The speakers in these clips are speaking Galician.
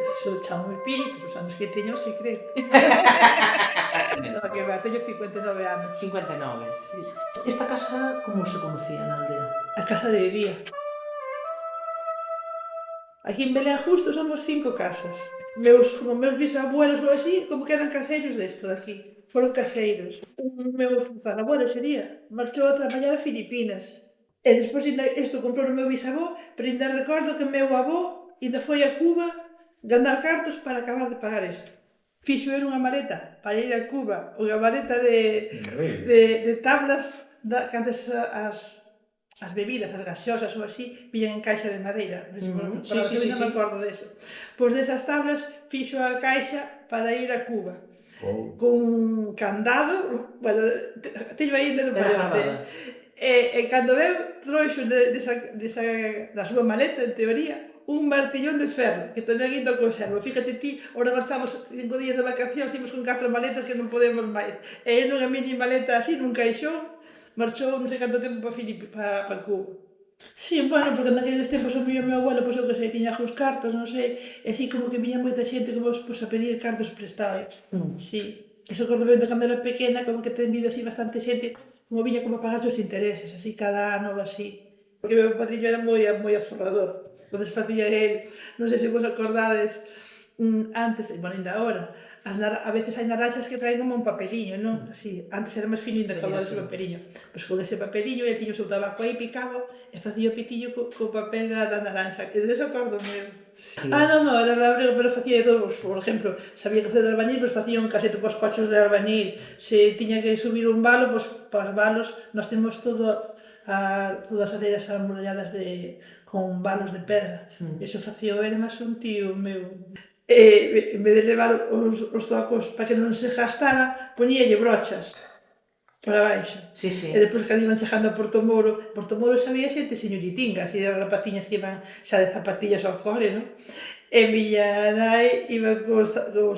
Iso chamo espírito, os anos que teño se cree. No, que va, teño 59 anos. 59. Sí. Esta casa como se conocía na aldea? A casa de día. Aquí en Belén justo somos 5 casas. Como meus bisabuelos ou así, como que eran caseiros desto de aquí. Foron caseiros. Meu tatarabuelo sería, marchou a traballar a Filipinas. E despois isto comprou o meu bisavó, pero ainda recordo que o meu avó ainda foi a Cuba ganar cartos para acabar de pagar isto. Fixo era unha maleta para ir a Cuba, unha maleta de tablas que antes as bebidas, as gaseosas ou así, viñan en caixa de madeira. Sí, sí, sí, Non sí. me acordo deso. Pois desas tablas fixo a caixa para ir a Cuba. Cun candado, bueno, teño aí ainda no Era fallote. gravada. E cando veu, trouxo da súa maleta, en teoría, un martillón de ferro, que tamén indo a conserva. Fíjate ti, ora marchamos 5 días de vacacións, imos con 4 maletas que non podemos máis. E ele nunha mini maleta así, nun caixón, marchou non sei canto tempo para Cuba. Sí, bueno, porque naqueles tempos o meu abuelo, pois eu que sei, tiña algúns cartos, non sei, e así como que viña moita xente como pois, a pedir cartos prestados. Sí. Eso acordo ben de cando era pequena, como que ten vido así bastante xente, como viña como a pagar os intereses, así cada ano ou así. Porque meu paciño era moi aforrador. Entonces facía el, non sei se vos acordades, antes, bueno, ainda agora, a veces hai naranxas que traen como un papeliño, non? Así, antes era máis fino de color ese papeliño. Pois con ese papeliño, ele tiño o seu tabaco aí, picaba, e facía o piquiño co papel da naranxa. E deso acordo meu. Sí. Non, era labrego, pero facía de todos. Por exemplo, sabía que facer de albañil, pois facía un casete cos cochos de albañil. Se tiña que subir un valo, pois para os valos, nós temos todas as areias amuralladas con valos de pedra. Iso facía o Hermas, un tío meu. En vez de levar os zocos para que non se gastara, poñíalle brochas por abaixo. Sí, sí. E depois cando iban chegando a Porto Moro xa había xente señoritinga, así as rapaciñas que iban xa de zapatillas ao cole, non? E miña nai iba cos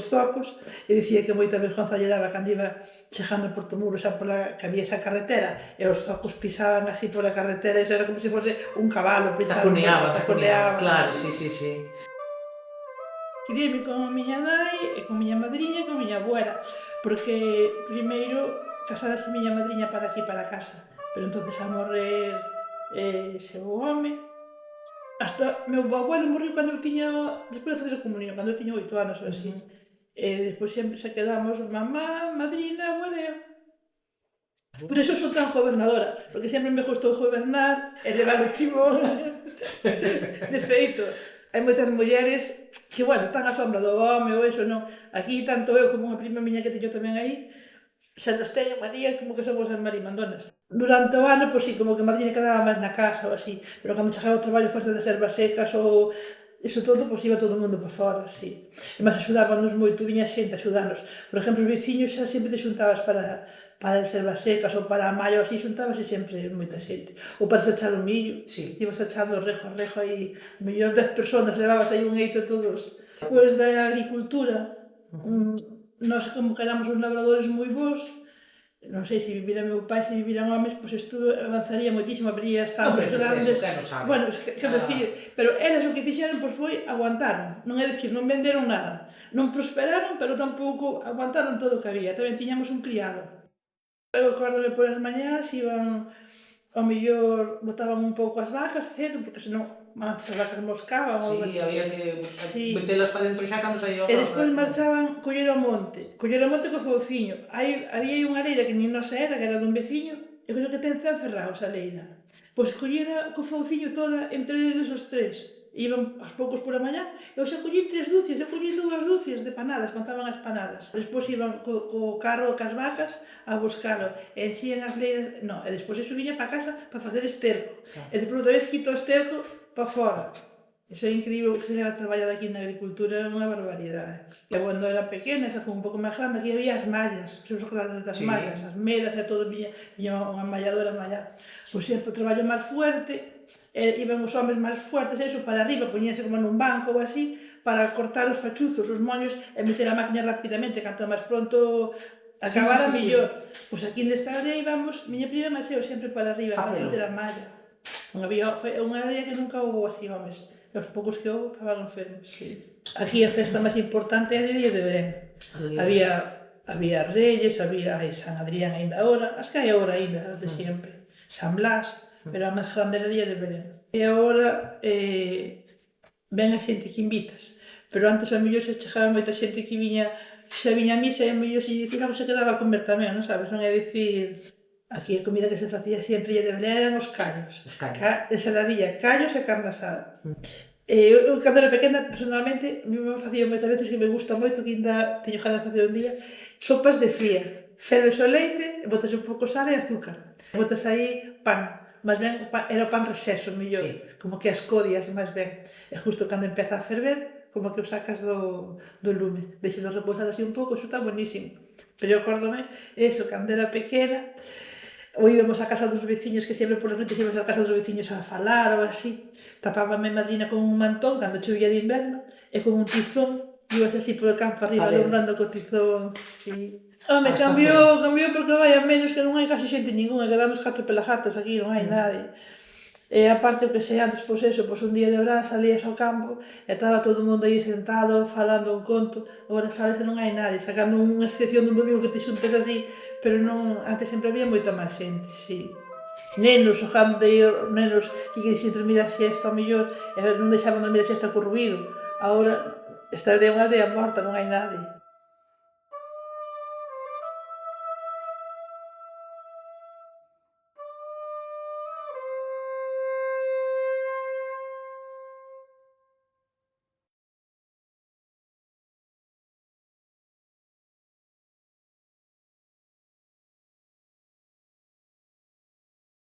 zocos e dicía que moita vergonza lle daba cando iba chegando a Porto Muro, xa que había esa carretera, e os zocos pisaban así pola carretera, e era como se fose un cabalo pisando. Taconeaba, claro, sí, sí, sí. Criei-me con a miña nai e con miña madriña e con miña abuela, porque primeiro casarase miña madriña para aquí, para casa, pero entonces a morrer seu home, hasta meu abuelo morreu cando eu tiña, despois de facer a comunión, cando eu tiña 8 anos ou así. E despois sempre se quedamos mamá, madrina, abuela e eu. Por iso sou tan gobernadora, porque sempre me gustou gobernar e levar o timón. De feito, hai moitas mulleres que, bueno, están á sombra do home ou eso, non. Aquí, tanto eu como unha prima miña que teño tamén aí, xa nos teñen María como que somos as marimandonas. Durante o ano, pois sí, como que María quedaba máis na casa ou así, pero cando chegaba o traballo fuerte das ervas secas ou iso todo, pois iba todo o mundo por fora, sí. E máis axudábanos moito, viña xente a axudarnos. Por exemplo, os veciños xa sempre te xuntabas para as ervas secas ou para a malla ou así, xuntábase sempre moita xente. Ou para se echar o millo, Sí. ibas echando rejo aí, mellor 10 personas, levabas aí un eito todos. Pois da agricultura, nós como que éramos uns labradores moi bons, non sei se vivira meu pai, se viviran homes, pois isto avanzaría moitísimo, habría establos grandes. Bueno, quero dicir, pero eles o que fixeron pois foi aguantaron, non é dicir, non venderon nada, non prosperaron, pero tampouco aguantaron todo o que había, tamén tiñamos un criado. Eu acórdome polas mañás, iban, ao mellor, botaban un pouco as vacas cedo, porque senón antes as vacas moscaban. Sí, había que metelas para dentro xa cando saía o sol. E despois marchaban coller ao monte co fouciño. Había unha leira que nin nosa era, que era dun veciño, e creo que ten 100 ferraos a leira. Pois collera co fouciño toda entre eles os tres. Iban aos poucos por a mañá, eu xa collín 3 dúcias, eu collín 2 dúcias de panadas, contaban as panadas. Despois iban co carro, cas vacas, a buscalo, e enchían as leiras, e despois iso viña para casa para facer esterco. E despois outra vez quito o esterco para fora. Iso é incrível que se leva traballado aquí na agricultura, é unha barbaridade. E cando era pequena, xa foi un pouco máis grande, aquí había as mallas, se vos acordades das mallas, as medas e todo, viña unha malladora a mallar. Pois sempre o traballo máis fuerte, iban os homes máis fuertes, eso, para arriba, poñíanse como nun banco ou así, para cortar os fachuzos, os moños, e meter a máquina rapidamente, canto máis pronto acabara, millor. Pois aquí nesta área íbamos, miña prima máis eu sempre para arriba, para facer a malla. Foi unha área que nunca houve así homes. e os poucos que houve estaban enfermos, sí. Aquí a festa máis importante é a de Día de Belén. Había Reyes, había San Adrián aínda agora, as que hai agora aínda, as de sempre. San Blas, pero a máis grande era Día de Belén. E agora ven a xente que invitas, pero antes a mellor se chegaba moita xente que viña, xa viña a misa e a mellor se dicía se quedaba a comer tamén, non sabes? Non é dicir, aquí a comida que se facía sempre Día de Belén eran os callos. Ensaladilla, callos e carne asada. Eu, cando era pequena, personalmente, a mí me facía moitas veces que me gusta moito, que ainda teño ganas de facer un día, sopas de fría. Ferves o leite, botas un pouco sal e azúcar. Botas aí pan, máis ben era o pan rexeso, mellor, como que as codias, máis ben. E justo cando empeza a ferver, como que o sacas do lume. Deixalo reposar así un pouco, iso está buenísimo. Pero eu acórdome, eso, cando era pequena, ou íbamos á casa dos veciños, que sempre polas noites íbamos á casa dos veciños a falar ou así. Tapábame a madrina con un mantón cando chovía de inverno e con un tizón ibas así polo campo arriba alumbrando co tizón, sí. Home, cambiou porque vai a menos que non hai casi xente ninguna, quedamos 4 pelagatos aquí, non hai nadie. E aparte o que sei antes, pois eso, pois un día de verán salías ao campo e estaba todo o mundo aí sentado, falando un conto, agora sabes que non hai nadie, sacando unha excepción dun domingo que te xuntes así, pero non, antes sempre había moita máis xente, sí. Nenos xogando aí, nenos que quixen dormir a siesta ao mellor, e non deixaban dormir a siesta co ruído. Agora, esta aldea é unha aldea morta, non hai nadie.